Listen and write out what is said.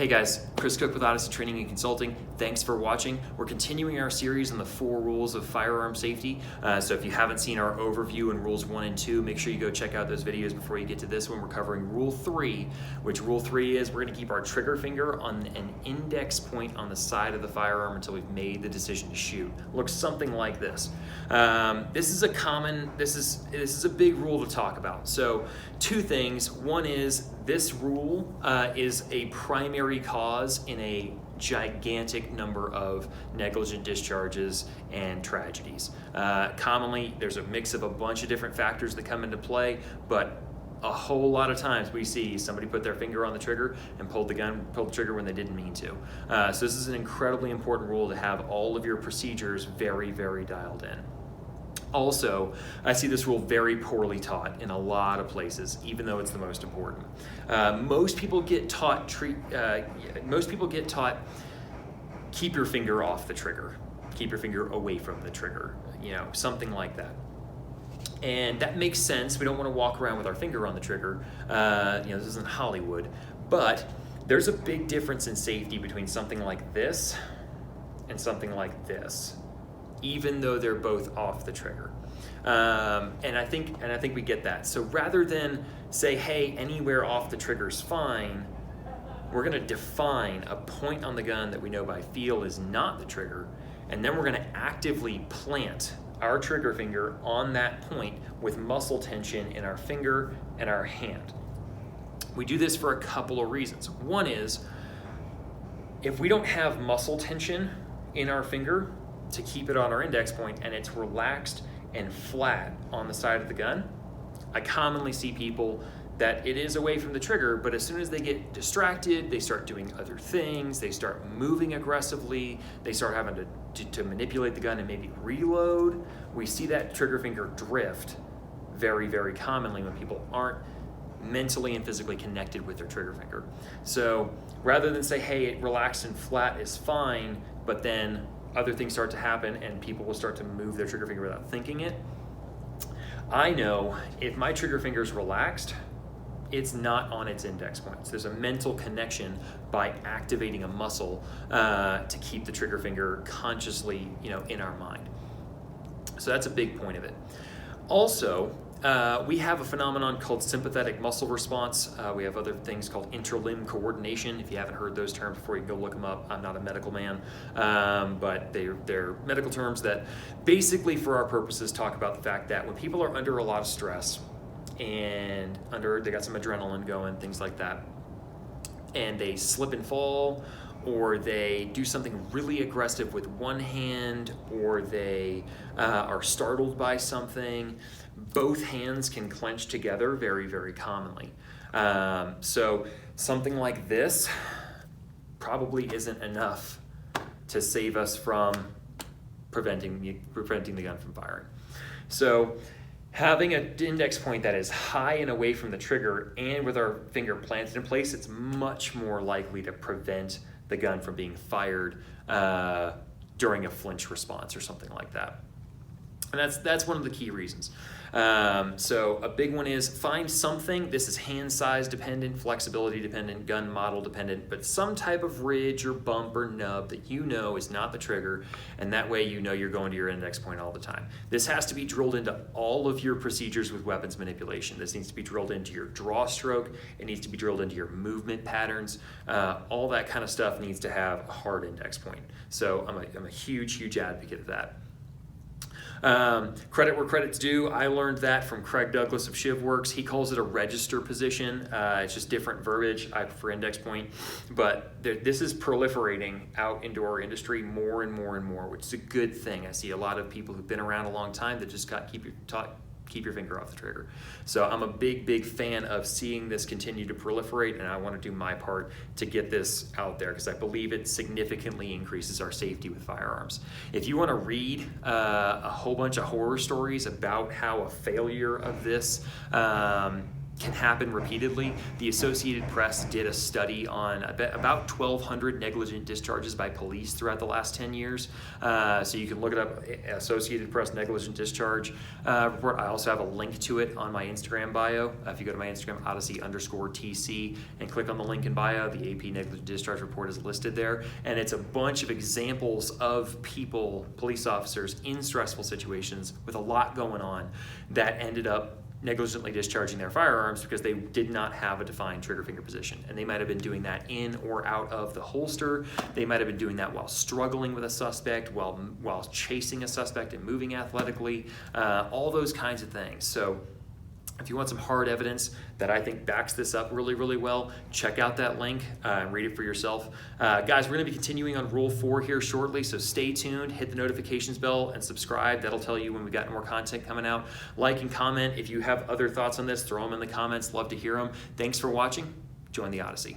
Hey guys, Chris Cook with Odyssey Training and Consulting. Thanks for watching. We're continuing our series on the 4 rules of firearm safety. So if you haven't seen our overview in rules 1 and 2, make sure you go check out those videos before you get to this one. We're covering rule 3, which rule 3 is we're going to keep our trigger finger on an index point on the side of the firearm until we've made the decision to shoot. Looks something like this. This is a big rule to talk about. So 2 things. One is this rule is a primary cause in a gigantic number of negligent discharges and tragedies. Commonly, there's a mix of a bunch of different factors that come into play, but a whole lot of times we see somebody put their finger on the trigger and pulled the trigger when they didn't mean to. So this is an incredibly important rule to have all of your procedures very, very dialed in. Also, I see this rule very poorly taught in a lot of places, even though it's the most important. Most people get taught keep your finger off the trigger, keep your finger away from the trigger, something like that. And that makes sense. We don't want to walk around with our finger on the trigger. This isn't Hollywood, but there's a big difference in safety between something like this and something like this, even though they're both off the trigger. And I think we get that. So rather than say, hey, anywhere off the trigger is fine, we're gonna define a point on the gun that we know by feel is not the trigger, and then we're gonna actively plant our trigger finger on that point with muscle tension in our finger and our hand. We do this for a couple of reasons. One is, if we don't have muscle tension in our finger to keep it on our index point and it's relaxed and flat on the side of the gun, I commonly see people that it is away from the trigger, but as soon as they get distracted, they start doing other things, they start moving aggressively, they start having to manipulate the gun and maybe reload. We see that trigger finger drift very, very commonly when people aren't mentally and physically connected with their trigger finger. So rather than say, hey, it relaxed and flat is fine, but then other things start to happen and people will start to move their trigger finger without thinking it, I know if my trigger finger is relaxed, it's not on its index points. There's a mental connection by activating a muscle to keep the trigger finger consciously, in our mind. So that's a big point of it. Also, we have a phenomenon called sympathetic muscle response. We have other things called intralimb coordination. If you haven't heard those terms before, you can go look them up. I'm not a medical man, but they're medical terms that basically, for our purposes, talk about the fact that when people are under a lot of stress and they got some adrenaline going, things like that, and they slip and fall, or they do something really aggressive with one hand, or they are startled by something, both hands can clench together very, very commonly. So something like this probably isn't enough to save us from preventing the gun from firing. So having an index point that is high and away from the trigger and with our finger planted in place, it's much more likely to prevent the gun from being fired during a flinch response or something like that. And that's one of the key reasons. So a big one is find something, this is hand size dependent, flexibility dependent, gun model dependent, but some type of ridge or bump or nub that is not the trigger, and that way you're going to your index point all the time. This has to be drilled into all of your procedures with weapons manipulation. This needs to be drilled into your draw stroke, it needs to be drilled into your movement patterns, all that kind of stuff needs to have a hard index point. So I'm a huge, huge advocate of that. Credit where credit's due. I learned that from Craig Douglas of ShivWorks. He calls it a register position. It's just different verbiage. I prefer index point, but this is proliferating out into our industry more and more and more, which is a good thing. I see a lot of people who've been around a long time that just keep your finger off the trigger. So I'm a big, big fan of seeing this continue to proliferate, and I want to do my part to get this out there because I believe it significantly increases our safety with firearms. If you want to read a whole bunch of horror stories about how a failure of this can happen repeatedly. The Associated Press did a study on about 1,200 negligent discharges by police throughout the last 10 years. So you can look it up, Associated Press negligent discharge report. I also have a link to it on my Instagram bio. If you go to my Instagram, Odyssey_TC, and click on the link in bio, the AP negligent discharge report is listed there. And it's a bunch of examples of people, police officers, in stressful situations with a lot going on that ended up negligently discharging their firearms because they did not have a defined trigger finger position. And they might have been doing that in or out of the holster. They might have been doing that while struggling with a suspect, while chasing a suspect and moving athletically, all those kinds of things. So if you want some hard evidence that I think backs this up really, really well, check out that link and read it for yourself. Guys, we're going to be continuing on Rule 4 here shortly, so stay tuned, hit the notifications bell, and subscribe. That'll tell you when we've got more content coming out. Like and comment. If you have other thoughts on this, throw them in the comments. Love to hear them. Thanks for watching. Join the Odyssey.